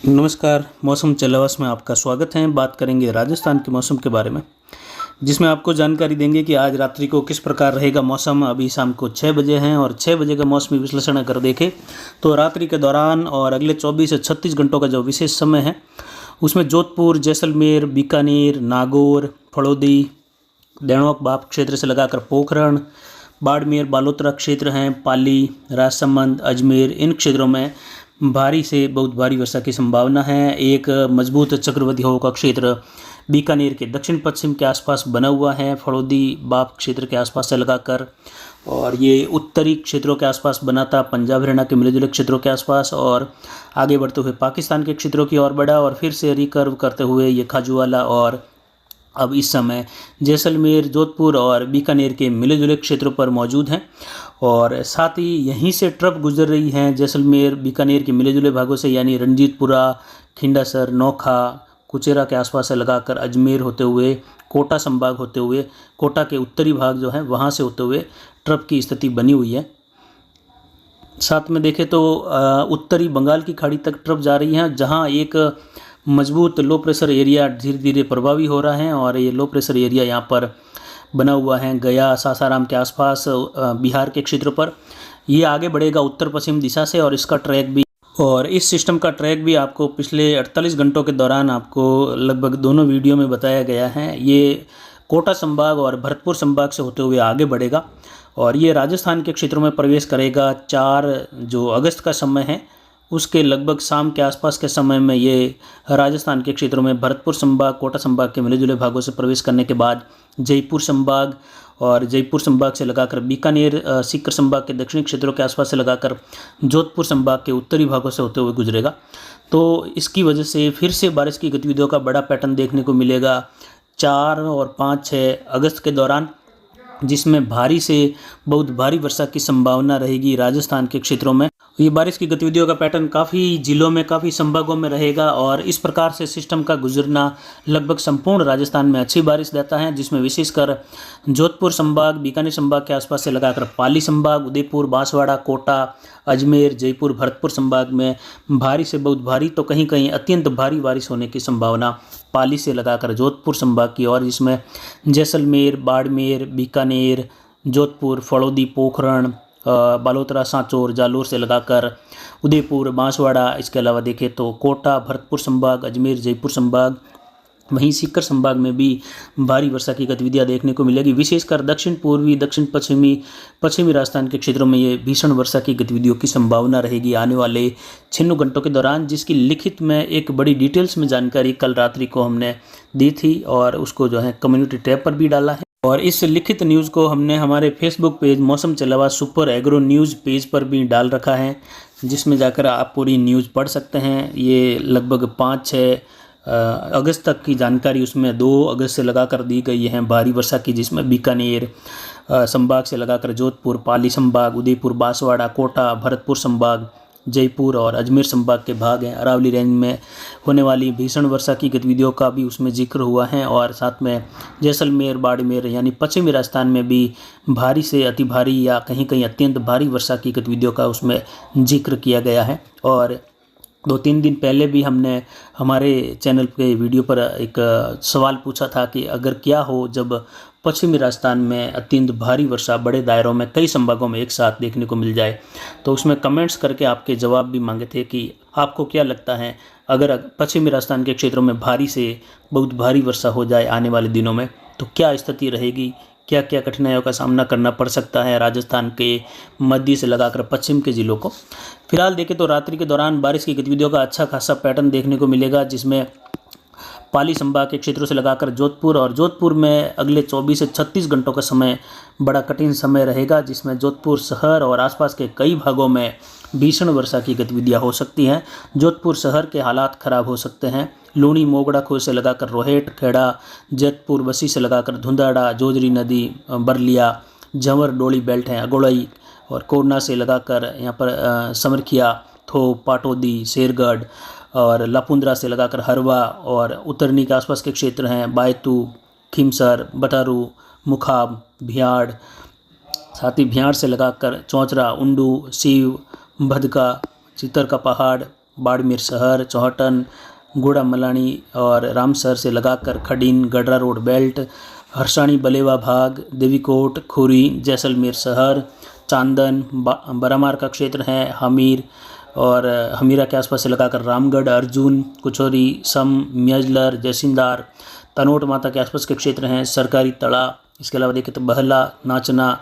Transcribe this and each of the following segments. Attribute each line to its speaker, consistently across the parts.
Speaker 1: नमस्कार। मौसम चलावस में आपका स्वागत है। बात करेंगे राजस्थान के मौसम के बारे में, जिसमें आपको जानकारी देंगे कि आज रात्रि को किस प्रकार रहेगा मौसम। अभी शाम को 6 बजे हैं और 6 बजे का मौसमी विश्लेषण अगर देखें तो रात्रि के दौरान और अगले 24 से 36 घंटों का जो विशेष समय है उसमें जोधपुर, जैसलमेर, बीकानेर, नागौर, फड़ौदी, देवोक बाप क्षेत्र से लगाकर पोखरण, बाड़मेर, बालोतरा क्षेत्र हैं, पाली, राजसमंद, अजमेर, इन क्षेत्रों में भारी से बहुत भारी वर्षा की संभावना है। एक मजबूत चक्रवाती हवा का क्षेत्र बीकानेर के दक्षिण पश्चिम के आसपास बना हुआ है, फड़ौदी बाप क्षेत्र के आसपास से लगाकर, और ये उत्तरी क्षेत्रों के आसपास बना था, पंजाब हरियाणा के मिले जुले क्षेत्रों के आसपास, और आगे बढ़ते हुए पाकिस्तान के क्षेत्रों की ओर बढ़ा और फिर से रिकर्व करते हुए ये खाजूवाला और अब इस समय जैसलमेर, जोधपुर और बीकानेर के मिले जुले क्षेत्रों पर मौजूद हैं। और साथ ही यहीं से ट्रफ गुजर रही हैं जैसलमेर, बीकानेर के मिले जुले भागों से, यानी रंजीतपुरा, खिंडासर, नोखा, कुचेरा के आसपास से लगाकर अजमेर होते हुए, कोटा संभाग होते हुए, कोटा के उत्तरी भाग जो है वहाँ से होते हुए ट्रफ की स्थिति बनी हुई है। साथ में देखें तो उत्तरी बंगाल की खाड़ी तक ट्रफ जा रही है, जहाँ एक मजबूत लो प्रेशर एरिया धीरे धीरे प्रभावी हो रहा है। और ये लो प्रेशर एरिया यहाँ पर बना हुआ है गया, सासाराम के आसपास, बिहार के क्षेत्र पर। ये आगे बढ़ेगा उत्तर पश्चिम दिशा से और इसका ट्रैक भी, और इस सिस्टम का ट्रैक भी आपको पिछले 48 घंटों के दौरान आपको लगभग दोनों वीडियो में बताया गया है। ये कोटा संभाग और भरतपुर संभाग से होते हुए आगे बढ़ेगा और ये राजस्थान के क्षेत्रों में प्रवेश करेगा। 4 जो अगस्त का समय है उसके लगभग शाम के आसपास के समय में ये राजस्थान के क्षेत्रों में भरतपुर संभाग, कोटा संभाग के मिले जुले भागों से प्रवेश करने के बाद जयपुर संभाग और जयपुर संभाग से लगाकर बीकानेर, सीकर संभाग के दक्षिणी क्षेत्रों के आसपास से लगाकर जोधपुर संभाग के उत्तरी भागों से होते हुए गुजरेगा। तो इसकी वजह से फिर से बारिश की गतिविधियों का बड़ा पैटर्न देखने को मिलेगा 4 और 5-6 अगस्त के दौरान, जिसमें भारी से बहुत भारी वर्षा की संभावना रहेगी राजस्थान के क्षेत्रों में। ये बारिश की गतिविधियों का पैटर्न काफ़ी जिलों में, काफ़ी संभागों में रहेगा और इस प्रकार से सिस्टम का गुजरना लगभग संपूर्ण राजस्थान में अच्छी बारिश देता है, जिसमें विशेषकर जोधपुर संभाग, बीकानेर संभाग के आसपास से लगाकर पाली संभाग, उदयपुर, बांसवाड़ा, कोटा, अजमेर, जयपुर, भरतपुर संभाग में भारी से बहुत भारी तो कहीं कहीं अत्यंत भारी बारिश होने की संभावना पाली से लगाकर जोधपुर संभाग की ओर, जिसमें जैसलमेर, बाड़मेर, बीकानेर, जोधपुर, फड़ौदी, पोखरण, बालोतरा, सांचौर, जालोर से लगाकर उदयपुर, बांसवाड़ा, इसके अलावा देखें तो कोटा, भरतपुर संभाग, अजमेर, जयपुर संभाग, वहीं सीकर संभाग में भी भारी वर्षा की गतिविधियां देखने को मिलेगी। विशेषकर दक्षिण पूर्वी, दक्षिण पश्चिमी राजस्थान के क्षेत्रों में ये भीषण वर्षा की गतिविधियों की संभावना रहेगी आने वाले 96 घंटों के दौरान, जिसकी लिखित में एक बड़ी डिटेल्स में जानकारी कल रात्रि को हमने दी थी और उसको जो है कम्युनिटी टैब पर भी डाला है। और इस लिखित न्यूज़ को हमने हमारे फेसबुक पेज मौसम चलावा सुपर एग्रो न्यूज़ पेज पर भी डाल रखा है, जिसमें जाकर आप पूरी न्यूज़ पढ़ सकते हैं। ये लगभग 5-6 अगस्त तक की जानकारी उसमें 2 अगस्त से लगाकर दी गई है भारी वर्षा की, जिसमें बीकानेर संभाग से लगाकर जोधपुर, पाली संभाग, उदयपुर, बांसवाड़ा, कोटा, भरतपुर संभाग, जयपुर और अजमेर संभाग के भाग हैं। अरावली रेंज में होने वाली भीषण वर्षा की गतिविधियों का भी उसमें जिक्र हुआ है और साथ में जैसलमेर, बाड़मेर यानी पश्चिमी राजस्थान में भी भारी से अति भारी या कहीं कहीं अत्यंत भारी वर्षा की गतिविधियों का उसमें जिक्र किया गया है। और 2-3 दिन पहले भी हमने हमारे चैनल पे वीडियो पर एक सवाल पूछा था कि अगर क्या हो जब पश्चिमी राजस्थान में अत्यंत भारी वर्षा बड़े दायरों में कई संभागों में एक साथ देखने को मिल जाए, तो उसमें कमेंट्स करके आपके जवाब भी मांगे थे कि आपको क्या लगता है अगर पश्चिमी राजस्थान के क्षेत्रों में भारी से बहुत भारी वर्षा हो जाए आने वाले दिनों में तो क्या स्थिति रहेगी, क्या क्या कठिनाइयों का सामना करना पड़ सकता है राजस्थान के मध्य से लगाकर पश्चिम के ज़िलों को। फिलहाल देखें तो रात्रि के दौरान बारिश की गतिविधियों का अच्छा खासा पैटर्न देखने को मिलेगा, जिसमें पाली संभाग के क्षेत्रों से लगाकर जोधपुर, और जोधपुर में अगले 24 से 36 घंटों का समय बड़ा कठिन समय रहेगा, जिसमें जोधपुर शहर और आसपास के कई भागों में भीषण वर्षा की गतिविधियां हो सकती हैं। जोधपुर शहर के हालात खराब हो सकते हैं। लूणी, मोगड़ा खोह से लगाकर रोहेट, खेड़ा, जैतपुर, बसी से लगाकर धुंधाड़ा, जोजरी नदी, बरलिया, झंवर, डोली बेल्ट हैं, अगोड़ई और कोरना से लगाकर यहाँ पर समरखिया, थोप, पाटोदी, शेरगढ़ और लापुंद्रा से लगाकर हरवा, और उत्तरनी के आसपास के क्षेत्र हैं बायतू, खिमसर, बटारू, मुखाब, भियाड़, साथ ही भियाड़ से लगाकर चौचरा, उंडू, सीव, भदका, चित्तर का पहाड़, बाड़मेर शहर, चौहटन, गुड़ामलानी और रामसर से लगाकर खडीन, गडरा रोड बेल्ट, हरसाणी, बलेवा भाग, देवीकोट, खुरी, जैसलमेर शहर, चांदन, बरामार का क्षेत्र है, हमीर और हमीरा के आसपास से लगाकर रामगढ़, अर्जुन, कुचौरी, सम, म्यजलर, जैसिंदार, तनोट माता के आसपास के क्षेत्र हैं, सरकारी तड़ा। इसके अलावा देखें तो बहला, नाचना,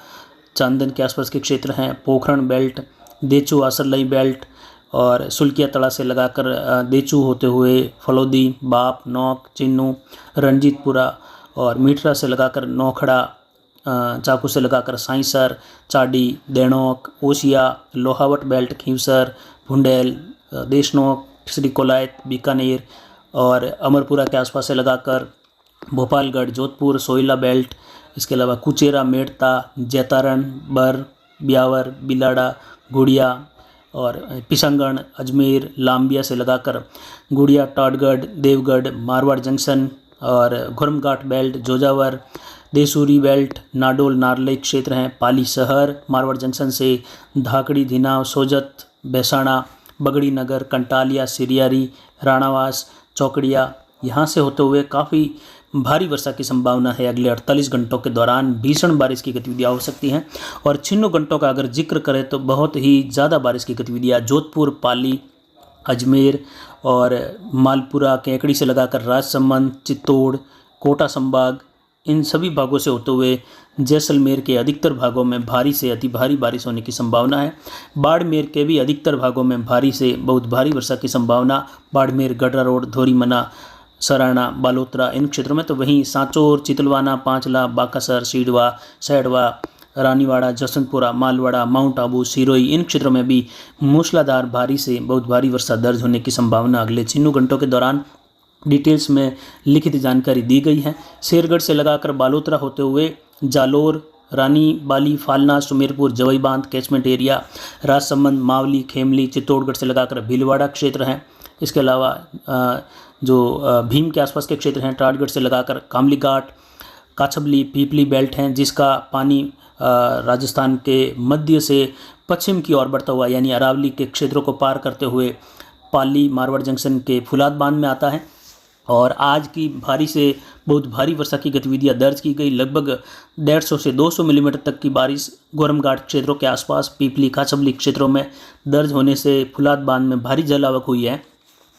Speaker 1: चांदन के आसपास के क्षेत्र हैं, पोखरण बेल्ट, देचू, आसरलई बेल्ट और सुल्किया तड़ा से लगाकर देचू होते हुए फलोदी, बाप, नौक, चिन्नू, रंजीतपुरा और मीठरा से लगाकर नौखड़ा, चाकू से लगाकर साइसर, चाडी, देणोक, ओसिया, लोहावट बेल्ट, खींवसर, भुंडेल, देशनोक, श्री कोलायत, बीकानेर और अमरपुरा के आसपास से लगाकर भोपालगढ़, जोधपुर, सोइला बेल्ट। इसके अलावा कुचेरा, मेड़ता, जैतारण, बर, ब्यावर, बिलाड़ा, गुड़िया और पिशंगण, अजमेर, लाम्बिया से लगाकर गुड़िया, टाटगढ़, देवगढ़, मारवाड़ जंक्शन और घुरमघाट बेल्ट, जोजावर, देसूरी बेल्ट, नाडोल, नारले क्षेत्र हैं, पाली शहर, मारवाड़ जंक्शन से धाकड़ी, धिनाव, सोजत, बेसाणा, बगड़ी नगर, कंटालिया, सिरियारी, राणावास, चौकड़िया, यहाँ से होते हुए काफ़ी भारी वर्षा की संभावना है। अगले 48 घंटों के दौरान भीषण बारिश की गतिविधियाँ हो सकती हैं। और 96 घंटों का अगर जिक्र करें तो बहुत ही ज़्यादा बारिश की गतिविधियाँ जोधपुर, पाली, अजमेर और मालपुरा, केकड़ी से लगाकर राजसमंद, चित्तौड़, कोटा संभाग, इन सभी भागों से होते हुए जैसलमेर के अधिकतर भागों में भारी से अति भारी बारिश होने की संभावना है। बाड़मेर के भी अधिकतर भागों में भारी से बहुत भारी वर्षा की संभावना। बाड़मेर, गडरा रोड, धोरीमना, सराना, बालोतरा, इन क्षेत्रों में। तो वहीं सांचौर, चितलवाना, पांचला, बाकासर, सीडवा, सैडवा, रानीवाड़ा, जसवंतपुरा, मालवाड़ा, माउंट आबू, सिरोही, इन क्षेत्रों में भी मूसलाधार भारी से बहुत भारी वर्षा दर्ज होने की संभावना अगले 96 घंटों के दौरान डिटेल्स में लिखित जानकारी दी गई है। शेरगढ़ से लगाकर बालोतरा होते हुए जालोर, रानी बाली, फालना, सुमेरपुर, जवई बांध कैचमेंट एरिया, राजसमंद, मावली, खेमली, चित्तौड़गढ़ से लगाकर भीलवाड़ा क्षेत्र हैं। इसके अलावा जो भीम के आसपास के क्षेत्र हैं, टाटगढ़ से लगाकर कामली घाट, काछबली, पीपली बेल्ट हैं, जिसका पानी राजस्थान के मध्य से पश्चिम की ओर बढ़ता हुआ यानी अरावली के क्षेत्रों को पार करते हुए पाली, मारवाड़ जंक्शन के फुलाद बांध में आता है। और आज की भारी से बहुत भारी वर्षा की गतिविधियां दर्ज की गई। लगभग 150 से 200 मिलीमीटर तक की बारिश गोरमघाट क्षेत्रों के आसपास, पीपली, काछबली क्षेत्रों में दर्ज होने से फुलाद बांध में भारी जल आवक हुई है।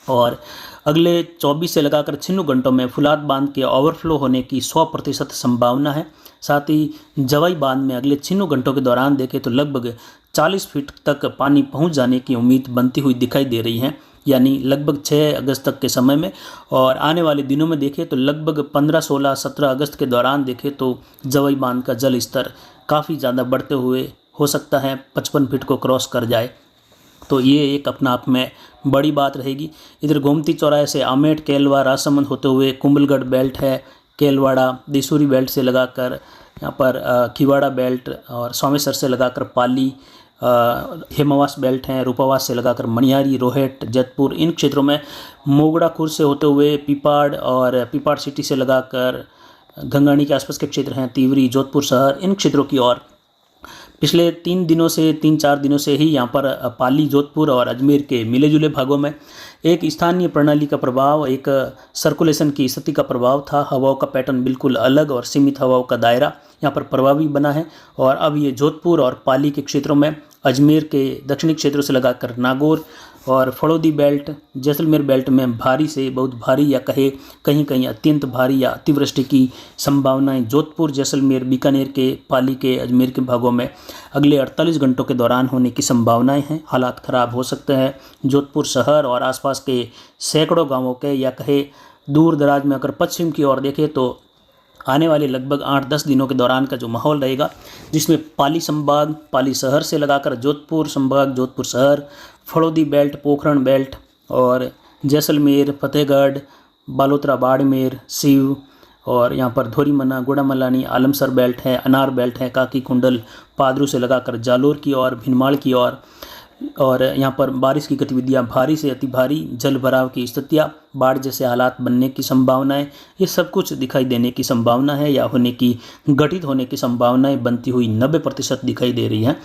Speaker 1: और अगले 24 से लगाकर 96 घंटों में फुलाद बांध के ओवरफ्लो होने की 100% संभावना है। साथ ही जवाई बांध में अगले 96 घंटों के दौरान देखें तो लगभग 40 फीट तक पानी पहुंच जाने की उम्मीद बनती हुई दिखाई दे रही है, यानी लगभग 6 अगस्त तक के समय में। और आने वाले दिनों में देखें तो लगभग 15, 16, 17 अगस्त के दौरान देखें तो जवाई बांध का जल स्तर काफ़ी ज़्यादा बढ़ते हुए हो सकता है 55 फीट को क्रॉस कर जाए। तो ये एक अपना आप में बड़ी बात रहेगी। इधर गोमती चौराहे से आमेट, केलवा, राजसमंद होते हुए कुंभलगढ़ बेल्ट है, केलवाड़ा, देसूरी बेल्ट से लगाकर यहाँ पर खिवाड़ा बेल्ट और सोमेसर से लगाकर पाली, हेमावास बेल्ट हैं, रूपावास से लगाकर मणियारी, रोहट, जतपुर, इन क्षेत्रों में मोगड़ा खुर्द से होते हुए पीपाड़ और पीपाड़ सिटी से लगाकर गंगानी के आसपास के क्षेत्र हैं, तिवरी, जोधपुर शहर, इन क्षेत्रों की ओर पिछले 3-4 दिनों से ही यहाँ पर पाली, जोधपुर और अजमेर के मिले जुले भागों में एक स्थानीय प्रणाली का प्रभाव, एक सर्कुलेशन की स्थिति का प्रभाव था। हवाओं का पैटर्न बिल्कुल अलग और सीमित हवाओं का दायरा यहाँ पर प्रभावी बना है। और अब ये जोधपुर और पाली के क्षेत्रों में, अजमेर के दक्षिणी क्षेत्रों से लगाकर नागौर और फड़ौदी बेल्ट, जैसलमेर बेल्ट में भारी से बहुत भारी या कहीं कहीं अत्यंत भारी या अतिवृष्टि की संभावनाएं जोधपुर, जैसलमेर, बीकानेर के, पाली के, अजमेर के भागों में अगले 48 घंटों के दौरान होने की संभावनाएं हैं। हालात ख़राब हो सकते हैं। जोधपुर शहर और आसपास के सैकड़ों गाँवों के या दूर दराज में अगर पश्चिम की ओर देखें तो आने वाले लगभग 8-10 दिनों के दौरान का जो माहौल रहेगा, जिसमें पाली संभाग, पाली शहर से लगाकर जोधपुर संभाग, जोधपुर शहर, फड़ौदी बेल्ट, पोखरण बेल्ट और जैसलमेर, फतेहगढ़, बालोतरा, बाड़मेर, सीव और यहाँ पर धोरीमना, गुड़ामलानी, आलमसर बेल्ट है, अनार बेल्ट है, काकी कुंडल, पादरू से लगाकर जालोर की ओर, भिनमाल की ओर और यहाँ पर बारिश की गतिविधियाँ, भारी से अति भारी जल भराव की स्थितियाँ, बाढ़ जैसे हालात बनने की संभावनाएं, ये सब कुछ दिखाई देने की संभावना है या होने की, घटित होने की संभावनाएं बनती हुई 90% दिखाई दे रही हैं।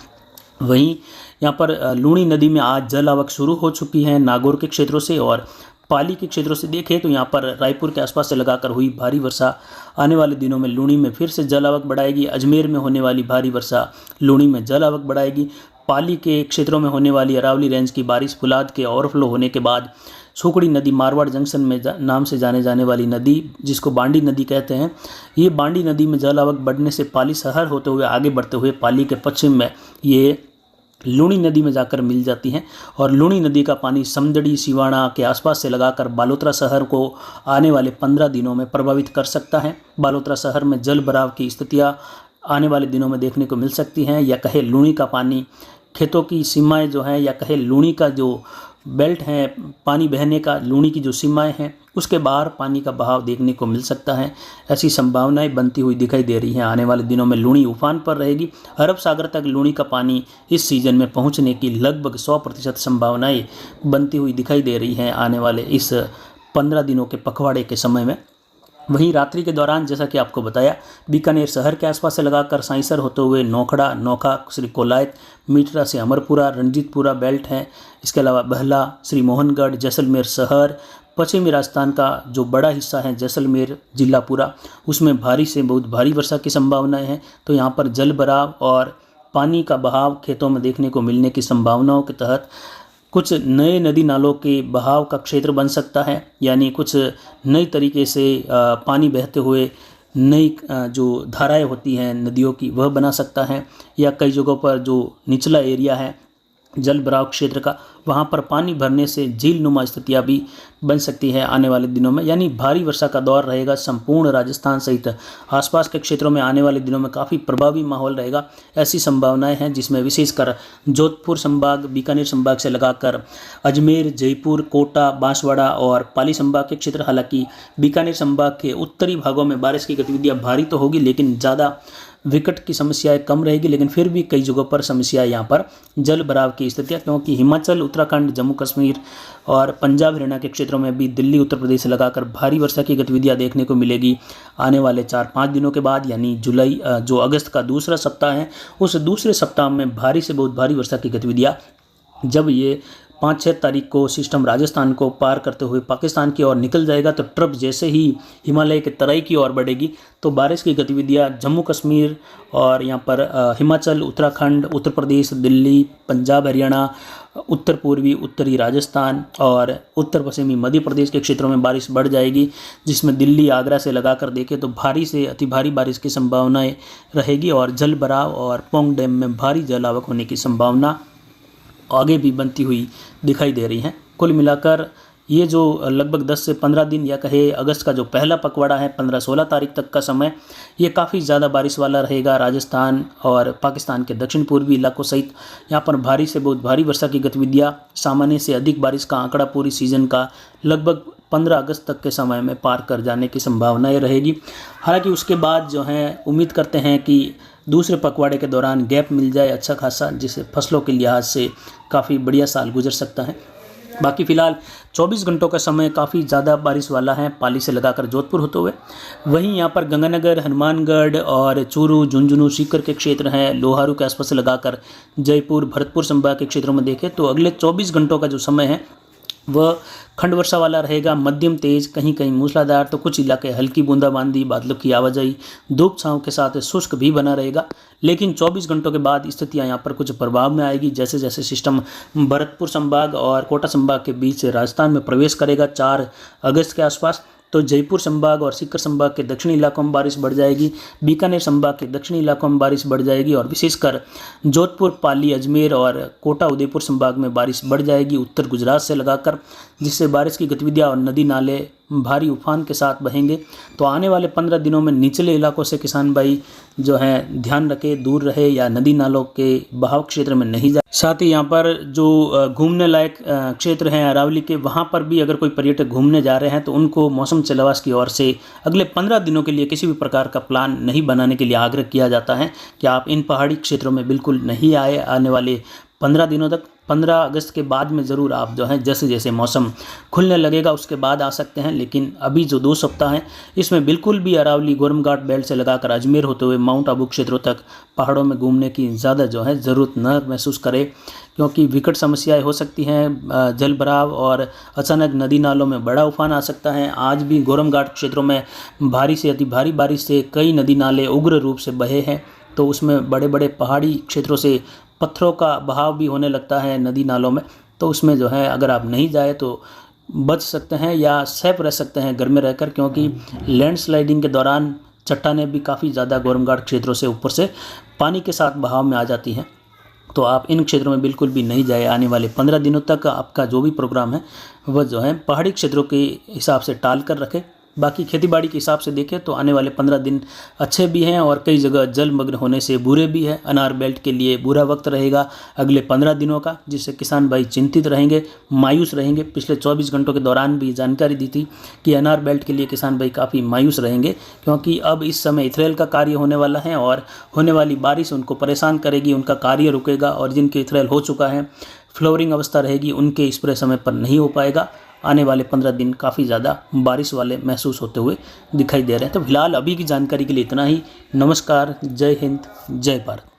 Speaker 1: वहीं यहाँ पर लूणी नदी में आज जल आवक शुरू हो चुकी है नागौर के क्षेत्रों से, और पाली के क्षेत्रों से देखें तो यहाँ पर रायपुर के आसपास से लगाकर हुई भारी वर्षा आने वाले दिनों में लूणी में फिर से जल आवक बढ़ाएगी। अजमेर में होने वाली भारी वर्षा लूणी में जल आवक बढ़ाएगी। पाली के क्षेत्रों में होने वाली अरावली रेंज की बारिश फुलाद के ओवरफ्लो होने के बाद सुकड़ी नदी मारवाड़ जंक्शन में नाम से जाने जाने वाली नदी, जिसको बांडी नदी कहते हैं, ये बांडी नदी में जल आवक बढ़ने से पाली शहर होते हुए आगे बढ़ते हुए पाली के पश्चिम में ये लूणी नदी में जाकर मिल जाती हैं, और लूणी नदी का पानी समदड़ी सिवाना के आसपास से लगाकर बालोतरा शहर को आने वाले 15 दिनों में प्रभावित कर सकता है। बालोतरा शहर में जल भराव की स्थितियाँ आने वाले दिनों में देखने को मिल सकती हैं, या कहे लूणी का पानी खेतों की सीमाएं जो हैं, या कहे लूणी का जो बेल्ट है पानी बहने का, लूणी की जो सीमाएं हैं उसके बाहर पानी का बहाव देखने को मिल सकता है। ऐसी संभावनाएं बनती हुई दिखाई दे रही हैं। आने वाले दिनों में लूणी उफान पर रहेगी। अरब सागर तक लूणी का पानी इस सीजन में पहुंचने की लगभग 100% संभावनाएं बनती हुई दिखाई दे रही हैं आने वाले इस 15 दिनों के पखवाड़े के समय में। वहीं रात्रि के दौरान जैसा कि आपको बताया, बीकानेर शहर के आसपास से लगाकर साइंसर होते हुए नोखड़ा, नोखा, श्री कोलायत, मीटरा से अमरपुरा, रंजीतपुरा बेल्ट है। इसके अलावा बहला, श्री मोहनगढ़, जैसलमेर शहर, पश्चिमी राजस्थान का जो बड़ा हिस्सा है जैसलमेर जिला पूरा, उसमें भारी से बहुत भारी वर्षा की संभावनाएं हैं। तो यहाँ पर जल भराव और पानी का बहाव खेतों में देखने को मिलने की संभावनाओं के तहत कुछ नए नदी नालों के बहाव का क्षेत्र बन सकता है, यानी कुछ नई तरीके से पानी बहते हुए नई जो धाराएं होती हैं नदियों की वह बना सकता है, या कई जगहों पर जो निचला एरिया है जल भराव क्षेत्र का, वहाँ पर पानी भरने से झील नुमा स्थितियाँ भी बन सकती है आने वाले दिनों में। यानी भारी वर्षा का दौर रहेगा संपूर्ण राजस्थान सहित आसपास के क्षेत्रों में। आने वाले दिनों में काफ़ी प्रभावी माहौल रहेगा, ऐसी संभावनाएं हैं, जिसमें विशेषकर जोधपुर संभाग, बीकानेर संभाग से लगाकर अजमेर, जयपुर, कोटा, बांसवाड़ा और पाली संभाग के क्षेत्र। हालांकि बीकानेर संभाग के उत्तरी भागों में बारिश की गतिविधियाँ भारी तो होगी, लेकिन ज़्यादा विकट की समस्याएं कम रहेगी, लेकिन फिर भी कई जगहों पर समस्या यहाँ पर जल भराव की स्थितियाँ, क्योंकि हिमाचल, उत्तराखंड, जम्मू कश्मीर और पंजाब, हरियाणा के क्षेत्रों में भी दिल्ली, उत्तर प्रदेश से लगाकर भारी वर्षा की गतिविधियाँ देखने को मिलेगी आने वाले 4-5 दिनों के बाद। यानी जुलाई जो अगस्त का दूसरा सप्ताह है, उस दूसरे सप्ताह में भारी से बहुत भारी वर्षा की गतिविधियाँ, जब ये 5-6 तारीख को सिस्टम राजस्थान को पार करते हुए पाकिस्तान की ओर निकल जाएगा, तो ट्रफ जैसे ही हिमालय के तराई की ओर बढ़ेगी तो बारिश की गतिविधियां जम्मू कश्मीर और यहाँ पर हिमाचल, उत्तराखंड, उत्तर प्रदेश, दिल्ली, पंजाब, हरियाणा, उत्तर पूर्वी, उत्तरी राजस्थान और उत्तर पश्चिमी मध्य प्रदेश के क्षेत्रों में बारिश बढ़ जाएगी, जिसमें दिल्ली, आगरा से लगाकर देखें तो भारी से अति भारी बारिश की संभावनाएँ रहेगी, और जल भराव और पोंग डैम में भारी जल आवक होने की संभावना आगे भी बनती हुई दिखाई दे रही हैं। कुल मिलाकर ये जो लगभग 10 से 15 दिन, या कहे अगस्त का जो पहला पखवाड़ा है 15-16 तारीख तक का समय, ये काफ़ी ज़्यादा बारिश वाला रहेगा। राजस्थान और पाकिस्तान के दक्षिण पूर्वी इलाकों सहित यहाँ पर भारी से बहुत भारी वर्षा की गतिविधियाँ, सामान्य से अधिक बारिश का आंकड़ा पूरी सीजन का लगभग 15 अगस्त तक के समय में पार कर जाने की संभावनाएं रहेगी। हालांकि उसके बाद जो है उम्मीद करते हैं कि दूसरे पखवाड़े के दौरान गैप मिल जाए अच्छा खासा, जिससे फसलों के लिहाज से काफ़ी बढ़िया साल गुजर सकता है। बाकी फ़िलहाल 24 घंटों का समय काफ़ी ज़्यादा बारिश वाला है पाली से लगाकर जोधपुर होते हुए। वहीं यहाँ पर गंगानगर, हनुमानगढ़ और चूरू, झुंझुनू, सीकर के क्षेत्र हैं, लोहारू के आसपास से लगाकर जयपुर, भरतपुर संभाग के क्षेत्रों में देखें तो अगले 24 घंटों का जो समय है वह खंड वर्षा वाला रहेगा, मध्यम तेज, कहीं कहीं मूसलाधार, तो कुछ इलाके हल्की बूंदाबांदी, बादलों की आवाजाही, धूप छांव के साथ शुष्क भी बना रहेगा। लेकिन 24 घंटों के बाद स्थितियां यहाँ पर कुछ प्रभाव में आएगी, जैसे जैसे सिस्टम भरतपुर संभाग और कोटा संभाग के बीच राजस्थान में प्रवेश करेगा 4 अगस्त के आसपास, तो जयपुर संभाग और सीकर संभाग के दक्षिणी इलाकों में बारिश बढ़ जाएगी, बीकानेर संभाग के दक्षिणी इलाकों में बारिश बढ़ जाएगी, और विशेषकर जोधपुर, पाली, अजमेर और कोटा, उदयपुर संभाग में बारिश बढ़ जाएगी उत्तर गुजरात से लगाकर, जिससे बारिश की गतिविधियाँ और नदी नाले भारी उफान के साथ बहेंगे। तो आने वाले 15 दिनों में निचले इलाकों से किसान भाई जो हैं ध्यान रखें, दूर रहे या नदी नालों के बहाव क्षेत्र में नहीं जाए। साथ ही यहाँ पर जो घूमने लायक क्षेत्र हैं अरावली के, वहाँ पर भी अगर कोई पर्यटक घूमने जा रहे हैं तो उनको मौसम चलवास की ओर से अगले 15 दिनों के लिए किसी भी प्रकार का प्लान नहीं बनाने के लिए आग्रह किया जाता है कि आप इन पहाड़ी क्षेत्रों में बिल्कुल नहीं आए आने वाले 15 दिनों तक। 15 अगस्त के बाद में ज़रूर आप जो है जैसे जैसे मौसम खुलने लगेगा उसके बाद आ सकते हैं। लेकिन अभी जो 2 सप्ताह हैं इसमें बिल्कुल भी अरावली गोरम घाट बेल्ट से लगाकर अजमेर होते हुए माउंट आबू क्षेत्रों तक पहाड़ों में घूमने की ज़्यादा जो है ज़रूरत न महसूस करें, क्योंकि विकट समस्याएं हो सकती हैं। जल भराव और अचानक नदी नालों में बड़ा उफान आ सकता है। आज भी गोरम घाट क्षेत्रों में भारी से अति भारी बारिश से कई नदी नाले उग्र रूप से बहे हैं, तो उसमें बड़े बड़े पहाड़ी क्षेत्रों से पत्थरों का बहाव भी होने लगता है नदी नालों में। तो उसमें जो है अगर आप नहीं जाए तो बच सकते हैं या सेफ रह सकते हैं घर में रहकर, क्योंकि लैंडस्लाइडिंग के दौरान चट्टानें भी काफ़ी ज़्यादा गोरम घाट क्षेत्रों से ऊपर से पानी के साथ बहाव में आ जाती हैं। तो आप इन क्षेत्रों में बिल्कुल भी नहीं जाए। आने वाले 15 दिनों तक आपका जो भी प्रोग्राम है वह जो है पहाड़ी क्षेत्रों के हिसाब से टाल कर रखें। बाकी खेतीबाड़ी के हिसाब से देखें तो आने वाले 15 दिन अच्छे भी हैं और कई जगह जलमग्न होने से बुरे भी हैं। अनार बेल्ट के लिए बुरा वक्त रहेगा अगले 15 दिनों का, जिससे किसान भाई चिंतित रहेंगे, मायूस रहेंगे। पिछले 24 घंटों के दौरान भी जानकारी दी थी कि अनार बेल्ट के लिए किसान भाई काफ़ी मायूस रहेंगे, क्योंकि अब इस समय इथरेल का कार्य होने वाला है और होने वाली बारिश उनको परेशान करेगी, उनका कार्य रुकेगा और जिनके इथरेल हो चुका है फ्लोरिंग अवस्था रहेगी उनके स्प्रे समय पर नहीं हो पाएगा। आने वाले 15 दिन काफ़ी ज़्यादा बारिश वाले महसूस होते हुए दिखाई दे रहे हैं। तो फिलहाल अभी की जानकारी के लिए इतना ही। नमस्कार, जय हिंद, जय भारत।